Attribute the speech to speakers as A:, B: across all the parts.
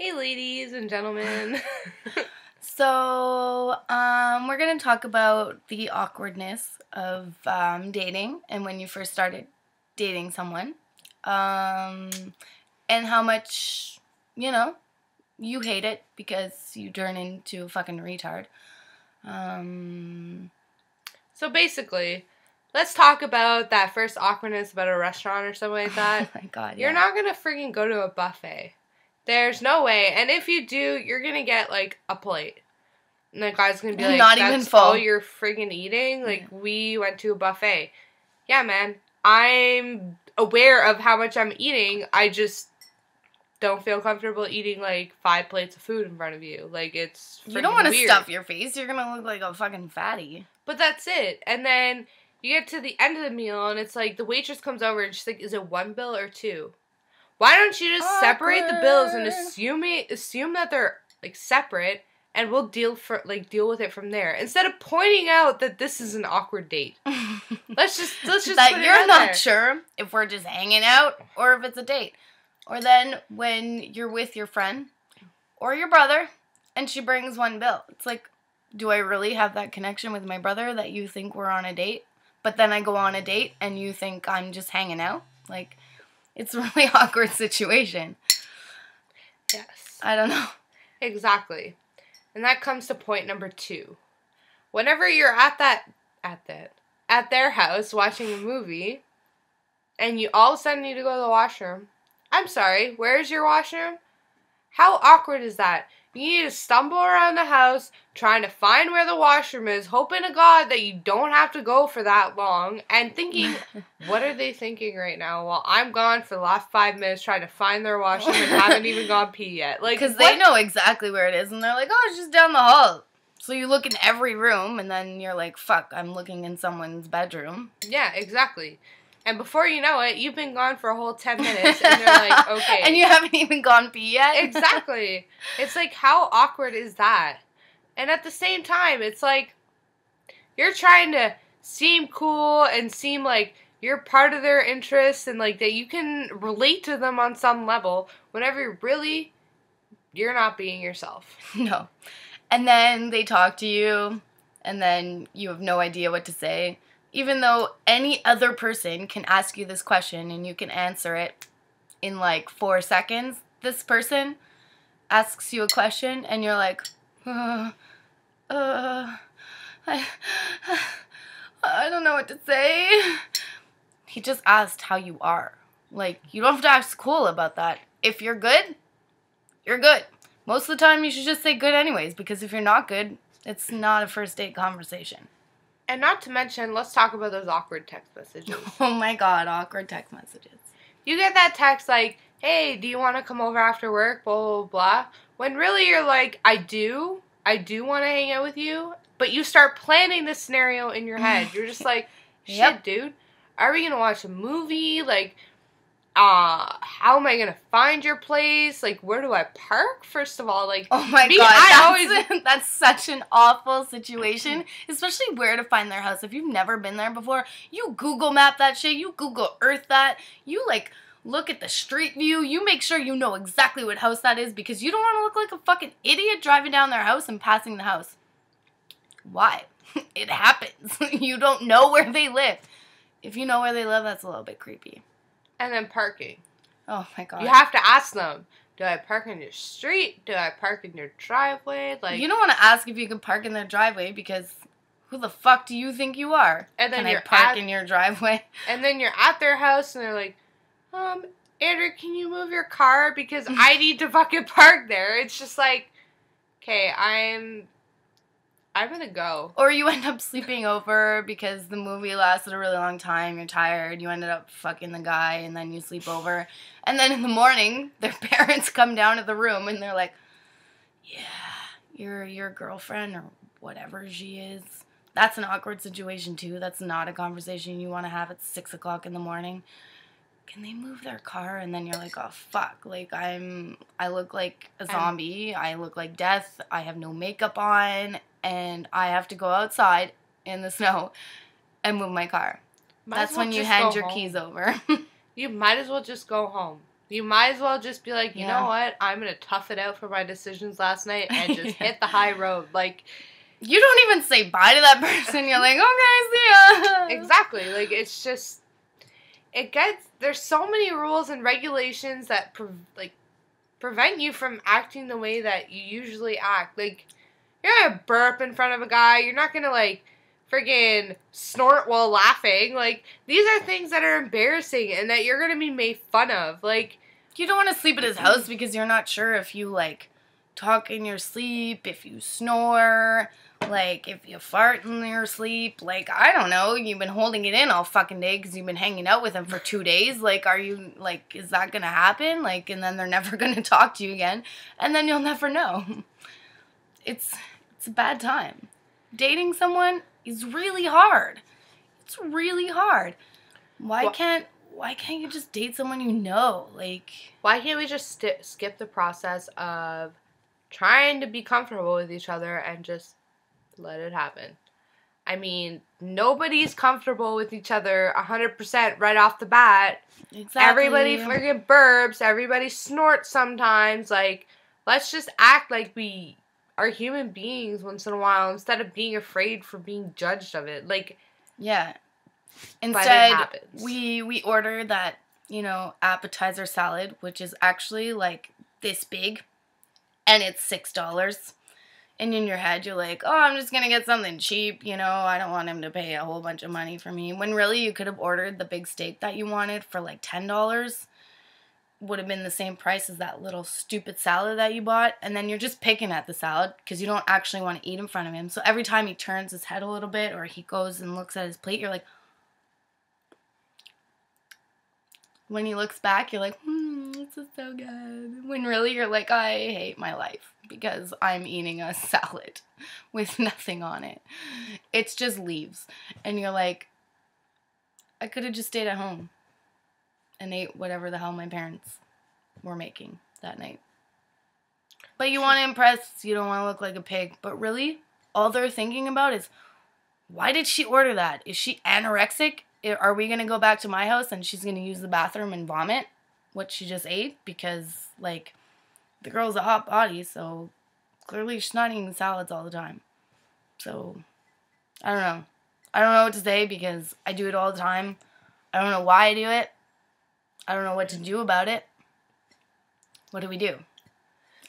A: Hey, ladies and gentlemen.
B: So, we're going to talk about the awkwardness of dating and when you first started dating someone, and how much, you hate it because you turn into a fucking retard.
A: So basically, let's talk about that first awkwardness about a restaurant or something like that.
B: Oh my god,
A: You're not gonna freaking go to a buffet. There's no way. And if you do, you're gonna get like a plate. And the guy's gonna be like,
B: not
A: that's
B: even full.
A: all you're friggin' eating? Like, we went to a buffet. Yeah, man. I'm aware of how much I'm eating. I just don't feel comfortable eating like 5 plates of food in front of you. Like, it's
B: You don't want to
A: weird.
B: stuff your face. You're going to look like a fucking fatty.
A: But that's it. And then you get to the end of the meal and it's like the waitress comes over and she's like, is it 1 bill or 2? Why don't you just separate the bills and assume that they're like separate and we'll deal with it from there instead of pointing out that this is an awkward date. let's just
B: that
A: put
B: you're
A: it
B: not
A: there.
B: sure if we're just hanging out or if it's a date. Or then when you're with your friend or your brother and she brings 1 bill. It's like, do I really have that connection with my brother that you think we're on a date? But then I go on a date and you think I'm just hanging out? Like, it's a really awkward situation.
A: Yes.
B: I don't know.
A: Exactly. And that comes to point number 2. Whenever you're at their house watching a movie and you all of a sudden need to go to the washroom. I'm sorry, where's your washroom? How awkward is that? You need to stumble around the house trying to find where the washroom is, hoping to God that you don't have to go for that long, and thinking, what are they thinking right now? Well, I'm gone for the last 5 minutes trying to find their washroom and haven't even gone pee yet. Like,
B: because they know exactly where it is, and they're like, oh, it's just down the hall. So you look in every room, and then you're like, fuck, I'm looking in someone's bedroom.
A: Yeah, exactly. And before you know it, you've been gone for a whole 10 minutes, and you're like, okay.
B: And you haven't even gone pee yet?
A: Exactly. It's like, how awkward is that? And at the same time, it's like, you're trying to seem cool and seem like you're part of their interests and like that you can relate to them on some level, whenever really, you're not being yourself.
B: No. And then they talk to you, and then you have no idea what to say. Even though any other person can ask you this question and you can answer it in like 4 seconds, this person asks you a question and you're like, I don't know what to say. He just asked how you are. Like, you don't have to act cool about that. If you're good, you're good. Most of the time you should just say good anyways, because if you're not good, it's not a first date conversation.
A: And not to mention, let's talk about those awkward text messages.
B: Oh my god, awkward text messages.
A: You get that text like, hey, do you want to come over after work, blah, blah, blah. When really you're like, I do want to hang out with you. But you start planning this scenario in your head. You're just like, shit,
B: Yep.
A: dude. Are we going to watch a movie? Like, how am I going to find your place? Like, where do I park? First of all, like,
B: oh my god, that's such an awful situation, especially where to find their house. If you've never been there before, you Google map that shit, you Google Earth that, you like look at the street view, you make sure you know exactly what house that is because you don't want to look like a fucking idiot driving down their house and passing the house. Why? It happens. You don't know where they live. If you know where they live, that's a little bit creepy.
A: And then parking.
B: Oh my god.
A: You have to ask them, do I park in your street? Do I park in your driveway? Like,
B: you don't want to ask if you can park in their driveway because who the fuck do you think you are?
A: And then
B: can I park in your driveway?
A: And then you're at their house and they're like, Andrew, can you move your car? Because I need to fucking park there. It's just like, okay, I'm gonna go.
B: Or you end up sleeping over because the movie lasted a really long time, you're tired, you ended up fucking the guy, and then you sleep over. And then in the morning, their parents come down to the room and they're like, yeah, your girlfriend or whatever she is. That's an awkward situation too. That's not a conversation you want to have at 6 o'clock in the morning. Can they move their car? And then you're like, oh fuck, like I look like a zombie, I look like death, I have no makeup on, and I have to go outside in the snow and move my car. That's when you hand your keys over.
A: You might as well just go home. You might as well just be like, you
B: Yeah.
A: know what? I'm going to tough it out for my decisions last night and just hit the high road. Like,
B: you don't even say bye to that person. You're like, okay, see ya.
A: exactly. Like, it's just, there's so many rules and regulations that, prevent you from acting the way that you usually act. Like, you're not gonna burp in front of a guy. You're not gonna, like, friggin' snort while laughing. Like, these are things that are embarrassing and that you're gonna be made fun of. Like,
B: you don't want to sleep at his house because you're not sure if you, like, talk in your sleep, if you snore, like, if you fart in your sleep. Like, I don't know. You've been holding it in all fucking day because you've been hanging out with him for 2 days. Like, are you, like, is that going to happen? Like, and then they're never going to talk to you again. And then you'll never know. It's a bad time. Dating someone is really hard. It's really hard. Why can't you just date someone you know? Like,
A: why can't we just skip the process of trying to be comfortable with each other and just let it happen? I mean, nobody's comfortable with each other 100% right off the bat.
B: Exactly.
A: Everybody friggin' burps. Everybody snorts sometimes. Like, let's just act like we are human beings once in a while instead of being afraid for being judged of it. Like,
B: yeah. Instead,
A: it happens.
B: we order that, appetizer salad, which is actually, like, this big, and it's $6. And in your head, you're like, oh, I'm just going to get something cheap, I don't want him to pay a whole bunch of money for me. When really you could have ordered the big steak that you wanted for, like, $10. Would have been the same price as that little stupid salad that you bought. And then you're just picking at the salad because you don't actually want to eat in front of him. So every time he turns his head a little bit or he goes and looks at his plate, you're like, when he looks back, you're like, this is so good. When really you're like, I hate my life because I'm eating a salad with nothing on it. It's just leaves. And you're like, I could have just stayed at home and ate whatever the hell my parents were making that night. But you want to impress, you don't want to look like a pig. But really, all they're thinking about is, why did she order that? Is she anorexic? Are we going to go back to my house and she's going to use the bathroom and vomit what she just ate? Because, like, the girl's a hot body, so clearly she's not eating salads all the time. So, I don't know. I don't know what to say because I do it all the time. I don't know why I do it. I don't know what to do about it. What do we do?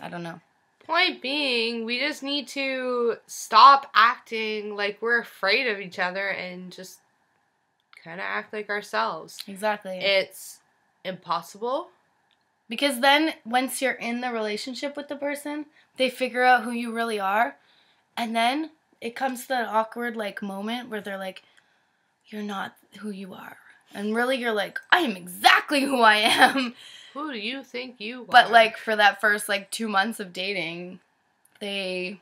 B: I don't know.
A: Point being, we just need to stop acting like we're afraid of each other and just kind of act like ourselves.
B: Exactly.
A: It's impossible.
B: Because then, once you're in the relationship with the person, they figure out who you really are. And then it comes to that awkward, like, moment where they're like, you're not who you are. And really, you're like, I am exactly who I am.
A: Who do you think you are?
B: But, like, for that first, like, 2 months of dating, they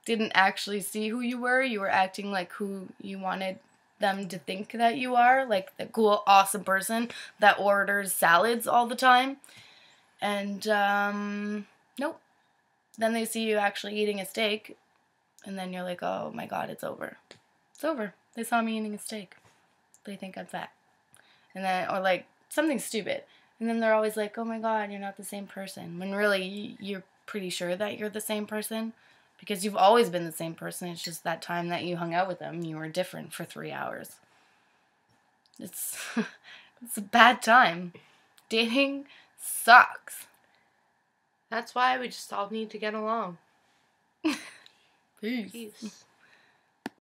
B: didn't actually see who you were. You were acting like who you wanted them to think that you are. Like, the cool, awesome person that orders salads all the time. And, nope. Then they see you actually eating a steak. And then you're like, oh, my God, it's over. It's over. They saw me eating a steak. They think I'm fat. And then, or like, something stupid. And then they're always like, oh my God, you're not the same person. When really, you're pretty sure that you're the same person. Because you've always been the same person. It's just that time that you hung out with them, you were different for 3 hours. It's a bad time. Dating sucks.
A: That's why we just all need to get along.
B: Peace.
A: Peace.